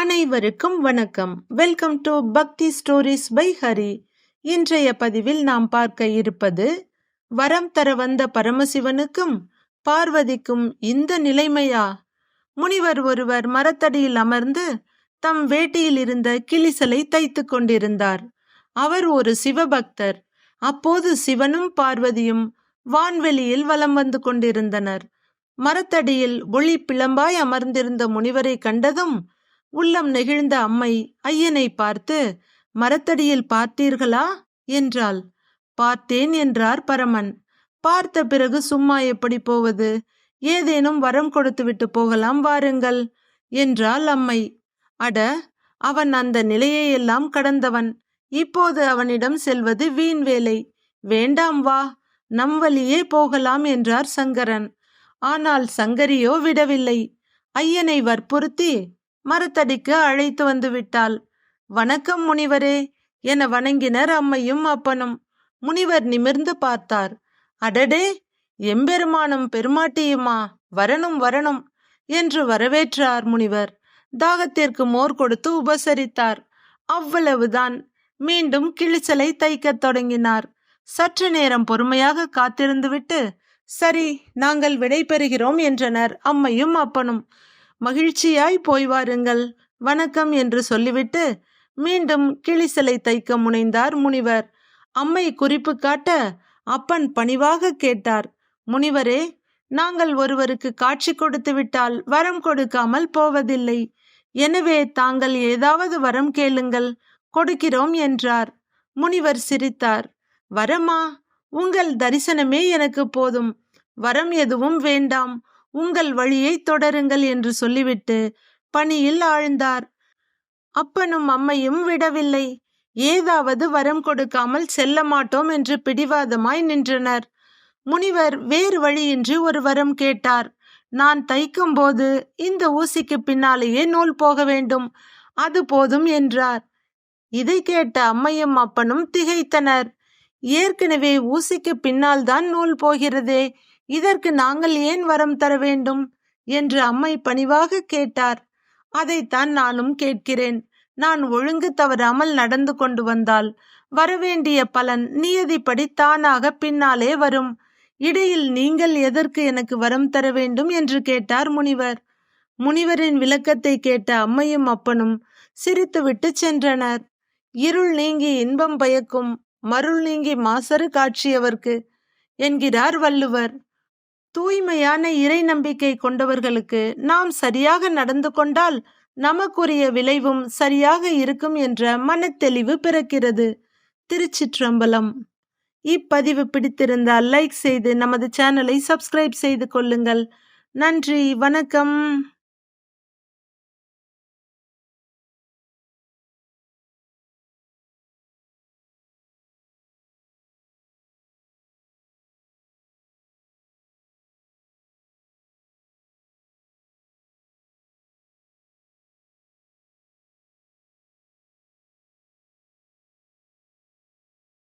அனைவருக்கும் வணக்கம். Welcome to பக்தி ஸ்டோரிஸ் பை ஹரி. இன்றைய பதிவில் நாம் பார்க்க இருப்பது, வரம் தர வந்த பரமசிவனுக்கும் பார்வதிக்கும் இந்த நிலைமையா? முனிவர் ஒருவர் மரத்தடியில் அமர்ந்து தம் வேட்டியில் இருந்த கிளிசலை தைத்து கொண்டிருந்தார். அவர் ஒரு சிவபக்தர். அப்போது சிவனும் பார்வதியும் வான்வெளியில் வலம் வந்து கொண்டிருந்தனர். மரத்தடியில் ஒளி பிளம்பாய் அமர்ந்திருந்த முனிவரை கண்டதும் உள்ளம் நெகிழ்ந்த அம்மை ஐயனை பார்த்து, மரத்தடியில் பார்த்தீர்களா என்றாள். பார்த்தேன் என்றார் பரமன். பார்த்த பிறகு சும்மா எப்படி போவது? ஏதேனும் வரம் கொடுத்து விட்டு போகலாம், வாருங்கள் என்றாள் அம்மை. அட, அவன் அந்த நிலையையெல்லாம் கடந்தவன். இப்போது அவனிடம் செல்வது வீண் வேலை. வேண்டாம், வா, நம் வழியே போகலாம் என்றார் சங்கரன். ஆனால் சங்கரியோ விடவில்லை. ஐயனை வற்புறுத்தி மரத்தடிக்கு அழைத்து வந்து விட்டாள். வணக்கம் முனிவரே என வணங்கினர் அம்மையும் அப்பனும். முனிவர் நிமிர்ந்து பார்த்தார். அடடே, எம்பெருமானும் பெருமாட்டியுமா? வரணும் வரணும் என்று வரவேற்றார் முனிவர். தாகத்திற்கு மோர் கொடுத்து உபசரித்தார். அவ்வளவுதான். மீண்டும் கிளிச்சலை தைக்கத் தொடங்கினார். சற்று நேரம் பொறுமையாக காத்திருந்துவிட்டு, சரி, நாங்கள் விடை பெறுகிறோம் என்றனர் அம்மையும் அப்பனும். மகிழ்ச்சியாய் போய் வாருங்கள், வணக்கம் என்று சொல்லிவிட்டு மீண்டும் கிளிசலை தைக்க முனைந்தார் முனிவர். அம்மை குறிப்பு காட்ட அப்பன் பணிவாக கேட்டார். முனிவரே, நாங்கள் ஒருவருக்கு காட்சி கொடுத்து விட்டால் வரம் கொடுக்காமல் போவதில்லை. எனவே தாங்கள் ஏதாவது வரம் கேளுங்கள், கொடுக்கிறோம் என்றார். முனிவர் சிரித்தார். வரமா? உங்கள் தரிசனமே எனக்கு போதும். வரம் எதுவும் வேண்டாம், உங்கள் வழியை தொடருங்கள் என்று சொல்லிவிட்டு பணியில் ஆழ்ந்தார். அப்பனும் அம்மையும் விடவில்லை. ஏதாவது வரம் கொடுக்காமல் செல்ல மாட்டோம் என்று பிடிவாதமாய் நின்றனர். முனிவர் வேறு வழியின்றி ஒரு வரம் கேட்டார். நான் தைக்கும் போது இந்த ஊசிக்கு பின்னாலேயே நூல் போக வேண்டும், அது போதும் என்றார். இதை கேட்ட அம்மையும் அப்பனும் திகைத்தனர். ஏற்கனவே ஊசிக்கு பின்னால் தான் நூல் போகிறதே, இதற்கு நாங்கள் ஏன் வரம் தர வேண்டும் என்று அம்மை பணிவாக கேட்டார். அதைத்தான் நானும் கேட்கிறேன். நான் ஒழுங்கு தவறாமல் நடந்து கொண்டு வந்தால் வரவேண்டிய பலன் நியதிப்படி தானாக பின்னாலே வரும். இடையில் நீங்கள் எதற்கு எனக்கு வரம் தர வேண்டும் என்று கேட்டார் முனிவர். முனிவரின் விளக்கத்தை கேட்ட அம்மையும் அப்பனும் சிரித்துவிட்டு சென்றனர். இருள் நீங்கி இன்பம் பயக்கும், மருள் நீங்கி மாசறு காட்சியவர்க்கு என்கிறார் வள்ளுவர். தூய்மையான இறை நம்பிக்கை கொண்டவர்களுக்கு நாம் சரியாக நடந்து கொண்டால் நமக்குரிய விளைவும் சரியாக இருக்கும் என்ற மனத்தெளிவு பிறக்கிறது. திருச்சிற்றம்பலம். இப்பதிவு பிடித்திருந்தால் லைக் செய்து நமது சேனலை சப்ஸ்கிரைப் செய்து கொள்ளுங்கள். நன்றி, வணக்கம்.